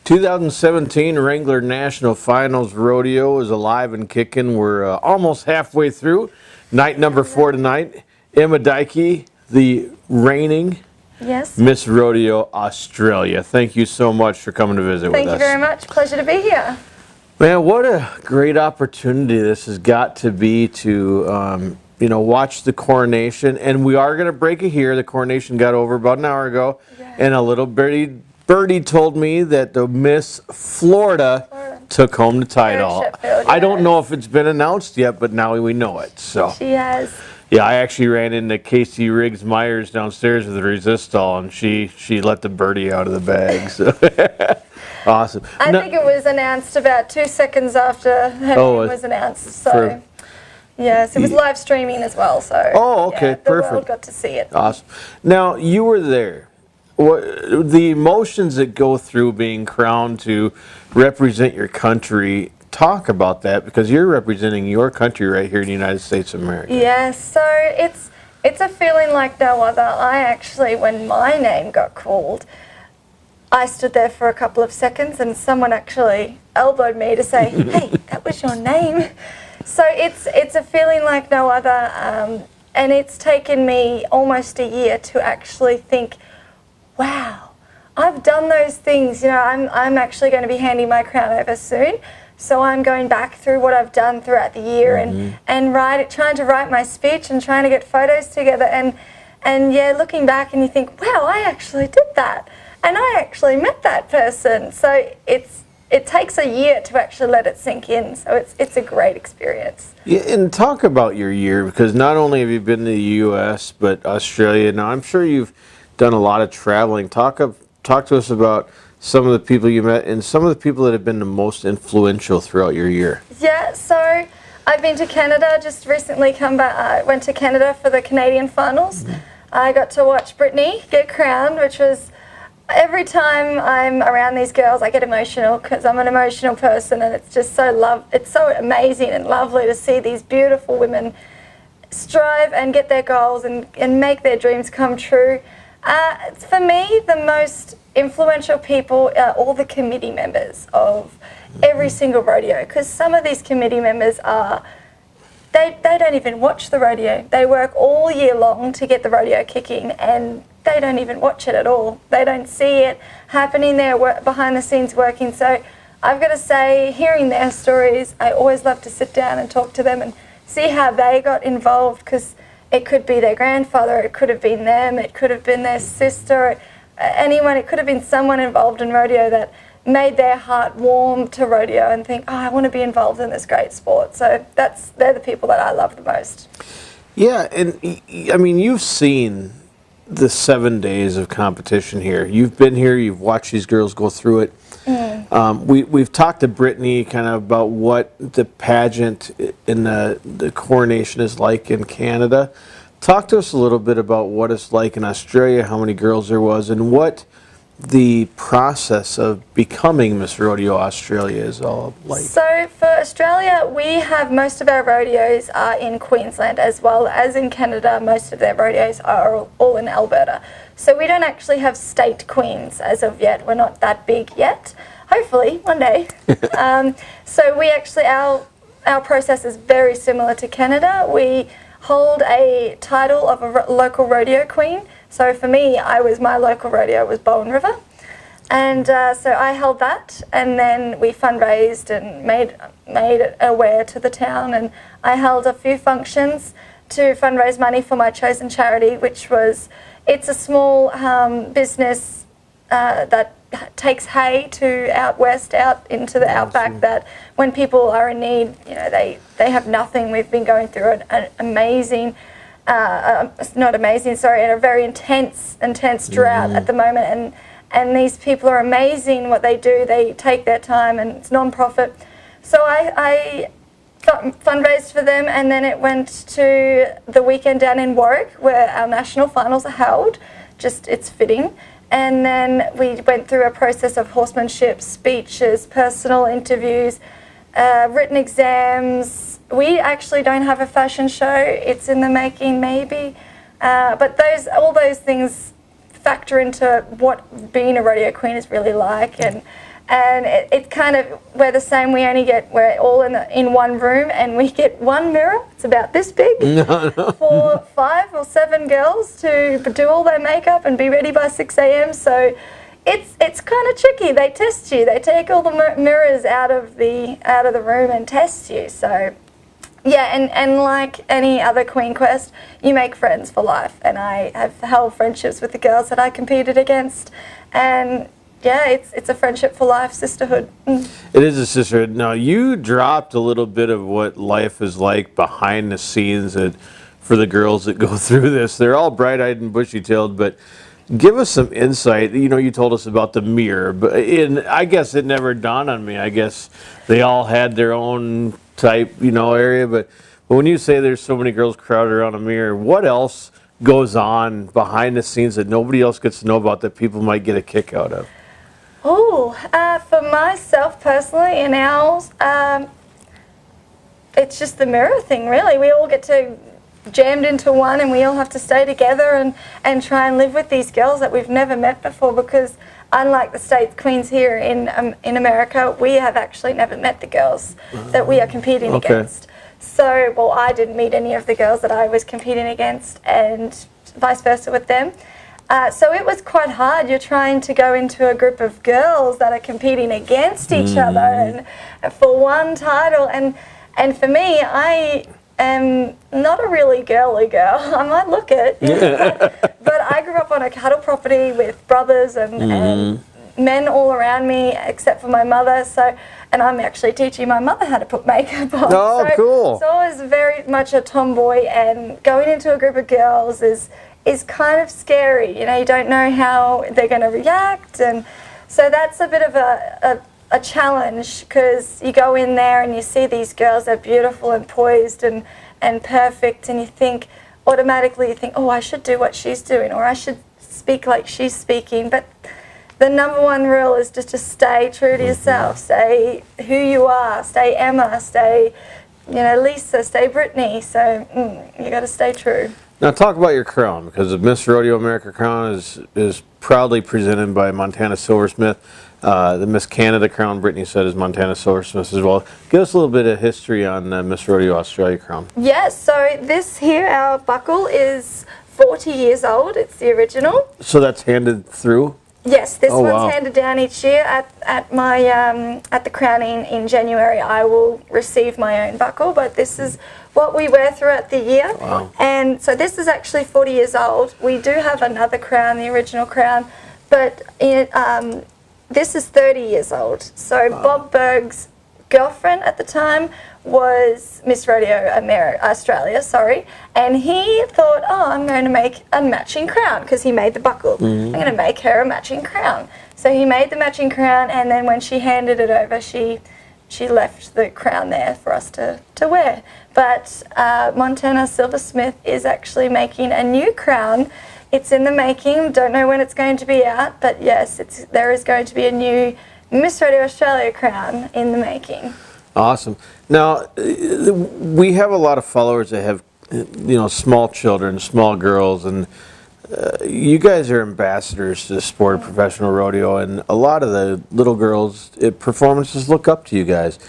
2017 Wrangler National Finals Rodeo is alive and kicking. We're almost halfway through. Night number 4 tonight. Emma Dykey, the reigning Miss Rodeo Australia. Thank you so much for coming to visit with us. Thank you very much. Pleasure to be here. Man, what a great opportunity this has got to be to watch the coronation. And we are going to break it here. The coronation got over about an hour ago. Yeah. And a little birdie told me that the Miss Florida took home the title. I don't know if it's been announced yet, but now we know it. So she has. Yeah, I actually ran into Casey Riggs-Myers downstairs with the resistol, and she let the birdie out of the bag. So. Awesome. I think it was announced about 2 seconds after her name was announced. So yes, it was live streaming as well. So okay, the world got to see it. Awesome. Now you were there. What the emotions that go through being crowned to represent your country? Talk about that, because you're representing your country right here in the United States of America. Yes, so it's a feeling like no other. I actually, when my name got called, I stood there for a couple of seconds and someone actually elbowed me to say, hey, that was your name. So it's a feeling like no other, and it's taken me almost a year to actually think, wow, I've done those things. You know, I'm actually going to be handing my crown over soon. So I'm going back through what I've done throughout the year and trying to write my speech and trying to get photos together and looking back and you think, wow, I actually did that. And I actually met that person. So it takes a year to actually let it sink in. So it's a great experience. Yeah, and talk about your year, because not only have you been to the U.S., but Australia. Now, I'm sure you've done a lot of traveling. Talk to us about some of the people you met and some of the people that have been the most influential throughout your year. Yeah, so I've been to Canada, just recently come back. I went to Canada for the Canadian finals. I got to watch Brittany get crowned, which was, every time I'm around these girls I get emotional, because I'm an emotional person, and it's just it's so amazing and lovely to see these beautiful women strive and get their goals and make their dreams come true. For me, the most influential people are all the committee members of every single rodeo, because some of these committee members they don't even watch the rodeo. They work all year long to get the rodeo kicking, and they don't even watch it at all. They don't see it happening there behind the scenes working. So I've got to say, hearing their stories, I always love to sit down and talk to them and see how they got involved, because it could be their grandfather, it could have been them, it could have been their sister, anyone. It could have been someone involved in rodeo that made their heart warm to rodeo and think, oh, I want to be involved in this great sport. So they're the people that I love the most. Yeah, and I mean, you've seen the 7 days of competition here. You've been here, you've watched these girls go through it. We've talked to Brittany kind of about what the pageant in the coronation is like in Canada. Talk to us a little bit about what it's like in Australia, how many girls there was, and what the process of becoming Miss Rodeo Australia is all like. So for Australia, we have most of our rodeos are in Queensland, as well as in Canada. Most of their rodeos are all in Alberta. So we don't actually have state queens as of yet. We're not that big yet. Hopefully, one day. So we actually, our process is very similar to Canada. We hold a title of a local rodeo queen. So for me, my local rodeo was Bowen River. And so I held that, and then we fundraised and made it aware to the town. And I held a few functions to fundraise money for my chosen charity, which was, it's a small business that takes hay to out west, out into the outback, that when people are in need, you know, they have nothing. We've been going through an amazing, a very intense drought at the moment, and these people are amazing what they do. They take their time, and it's non-profit. So I fundraised for them, and then it went to the weekend down in Warwick where our national finals are held. Just, it's fitting. And then we went through a process of horsemanship, speeches, personal interviews, written exams. We actually don't have a fashion show. It's in the making, maybe. But all those things factor into what being a rodeo queen is really like. And it's kind of, we're the same. We're all in one room, and we get one mirror. It's about this big for 5 or 7 girls to do all their makeup and be ready by 6 a.m. So it's kind of tricky. They test you. They take all the mirrors out of the room and test you. So yeah, and like any other Queen Quest, you make friends for life. And I have held friendships with the girls that I competed against, and yeah, it's a friendship for life, sisterhood. It is a sisterhood. Now, you dropped a little bit of what life is like behind the scenes for the girls that go through this. They're all bright-eyed and bushy-tailed, but give us some insight. You know, you told us about the mirror, but I guess it never dawned on me. I guess they all had their own type, area, but when you say there's so many girls crowded around a mirror, what else goes on behind the scenes that nobody else gets to know about that people might get a kick out of? Oh, for myself personally, in ours, it's just the mirror thing, really. We all get to jammed into one, and we all have to stay together and try and live with these girls that we've never met before, because unlike the state queens here in America, we have actually never met the girls that we are competing against. So, well, I didn't meet any of the girls that I was competing against, and vice versa with them. So it was quite hard. You're trying to go into a group of girls that are competing against each other and for one title. And for me, I am not a really girly girl. I might look it, but I grew up on a cattle property with brothers and men all around me, except for my mother. So, and I'm actually teaching my mother how to put makeup on. Oh, cool. So I was very much a tomboy, and going into a group of girls is kind of scary. You don't know how they're going to react, and so that's a bit of a challenge, because you go in there and you see these girls are beautiful and poised and perfect, and automatically you think, oh, I should do what she's doing, or I should speak like she's speaking. But the number one rule is just to stay true to yourself, stay who you are, stay Emma, stay Lisa, stay Brittany. So you got to stay true. Now talk about your crown, because the Miss Rodeo America crown is proudly presented by Montana Silversmith. The Miss Canada crown, Brittany said, is Montana Silversmith as well. Give us a little bit of history on the Miss Rodeo Australia crown. Yes, so this here, our buckle, is 40 years old. It's the original. So that's handed through? Yes, this one's handed down each year. At my at the crowning in January, I will receive my own buckle, but this is what we wear throughout the year. Wow. And so this is actually 40 years old. We do have another crown, the original crown, but this is 30 years old. So Bob Berg's girlfriend at the time was Miss Rodeo Australia, and he thought, oh, I'm going to make a matching crown, because he made the buckle. I'm going to make her a matching crown. So he made the matching crown, and then when she handed it over, she left the crown there for us to wear. But Montana Silversmith is actually making a new crown. It's in the making. Don't know when it's going to be out, but yes, there is going to be a new Miss Rodeo Australia crown in the making. Awesome. Now, we have a lot of followers that have, small children, small girls, and you guys are ambassadors to the sport of professional rodeo, and a lot of the little girls at performances look up to you guys.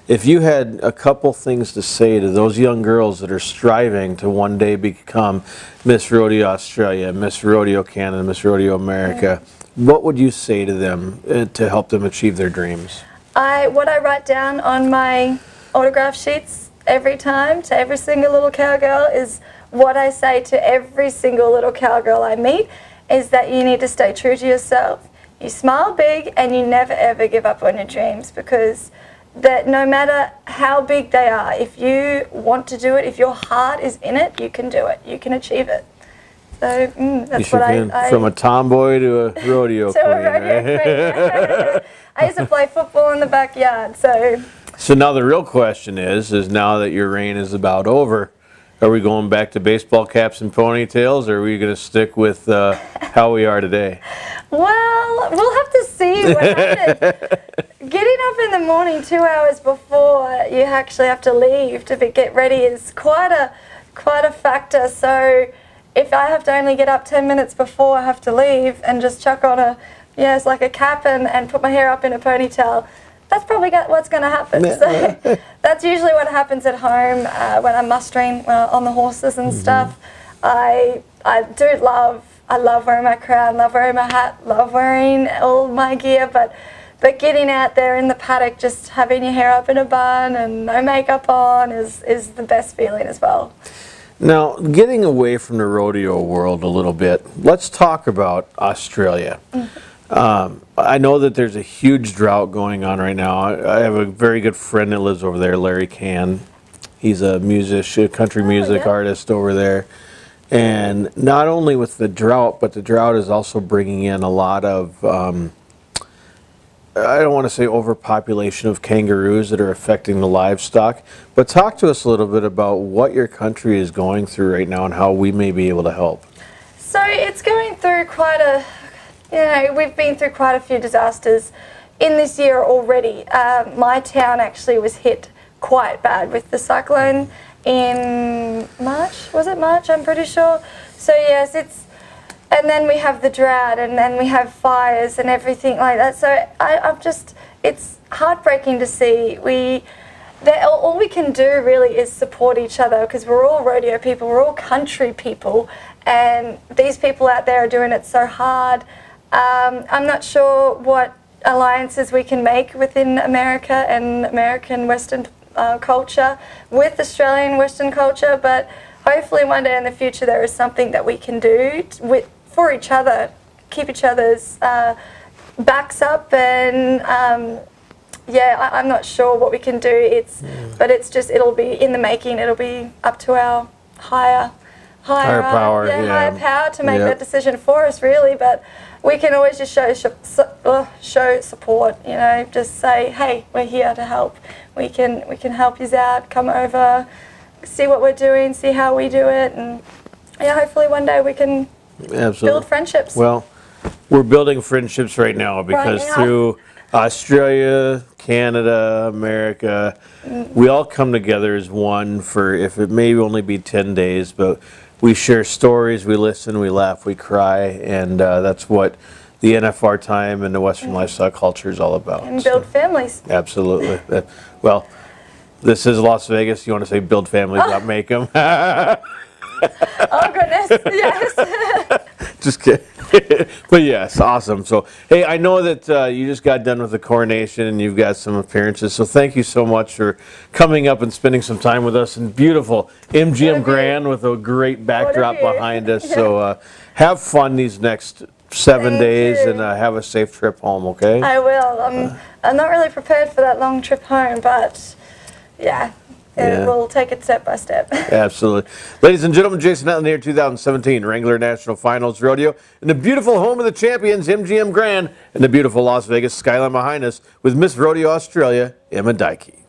If you had a couple things to say to those young girls that are striving to one day become Miss Rodeo Australia, Miss Rodeo Canada, Miss Rodeo America, what would you say to them to help them achieve their dreams? What I write down on my autograph sheets every time to every single little cowgirl is what I say to every single little cowgirl I meet, is that you need to stay true to yourself. You smile big, and you never ever give up on your dreams, because that no matter how big they are, if you want to do it, if your heart is in it, you can do it. You can achieve it. So that's what I from a tomboy to a rodeo queen. Queen. I used to play football in the backyard. So now the real question is now that your reign is about over, are we going back to baseball caps and ponytails, or are we going to stick with how we are today? Well, we'll have to see what happens. Getting up in the morning 2 hours before you actually have to leave to get ready is quite a factor. So if I have to only get up 10 minutes before I have to leave and just chuck on a yes, like a cap and put my hair up in a ponytail, that's probably what's going to happen. So that's usually what happens at home when I'm mustering on the horses and stuff. I love wearing my crown, love wearing my hat, love wearing all my gear, but getting out there in the paddock, just having your hair up in a bun and no makeup on is the best feeling as well. Now, getting away from the rodeo world a little bit, let's talk about Australia. I know that there's a huge drought going on right now. I have a very good friend that lives over there, Larry Cann. He's a musician, country music artist over there. And not only with the drought, but the drought is also bringing in a lot of, I don't want to say overpopulation of kangaroos that are affecting the livestock, but talk to us a little bit about what your country is going through right now and how we may be able to help. So it's going through quite a, we've been through quite a few disasters in this year already. My town actually was hit quite bad with the cyclone in March. Was it March? I'm pretty sure. So yes, and then we have the drought, and then we have fires and everything like that. So it's heartbreaking to see. All we can do really is support each other, because we're all rodeo people, we're all country people, and these people out there are doing it so hard. I'm not sure what alliances we can make within America and American Western culture with Australian Western culture, but hopefully one day in the future there is something that we can do for each other, keep each other's backs up, and I'm not sure what we can do. But it'll be in the making. It'll be up to our higher power, higher power to make that decision for us, really. But we can always just show support. Just say, hey, we're here to help. We can help you out. Come over, see what we're doing, see how we do it, and hopefully one day we can build friendships. Well, we're building friendships right now because through Australia, Canada, America, we all come together as one for, if it may only be 10 days, but we share stories, we listen, we laugh, we cry, and that's what the NFR time and the Western lifestyle culture is all about. And build families. Absolutely. Well, this is Las Vegas. You want to say build families, not make them? Oh, goodness, yes. Just kidding. But yes, awesome. So, hey, I know that you just got done with the coronation and you've got some appearances. So thank you so much for coming up and spending some time with us. And beautiful MGM Grand with a great backdrop behind us. So have fun these next 7 days and have a safe trip home, okay? I will. I'm not really prepared for that long trip home, but we'll take it step by step. Absolutely. Ladies and gentlemen, Jason Hetland here, 2017 Wrangler National Finals Rodeo in the beautiful home of the champions, MGM Grand, and the beautiful Las Vegas skyline behind us with Miss Rodeo Australia, Emma Dykey.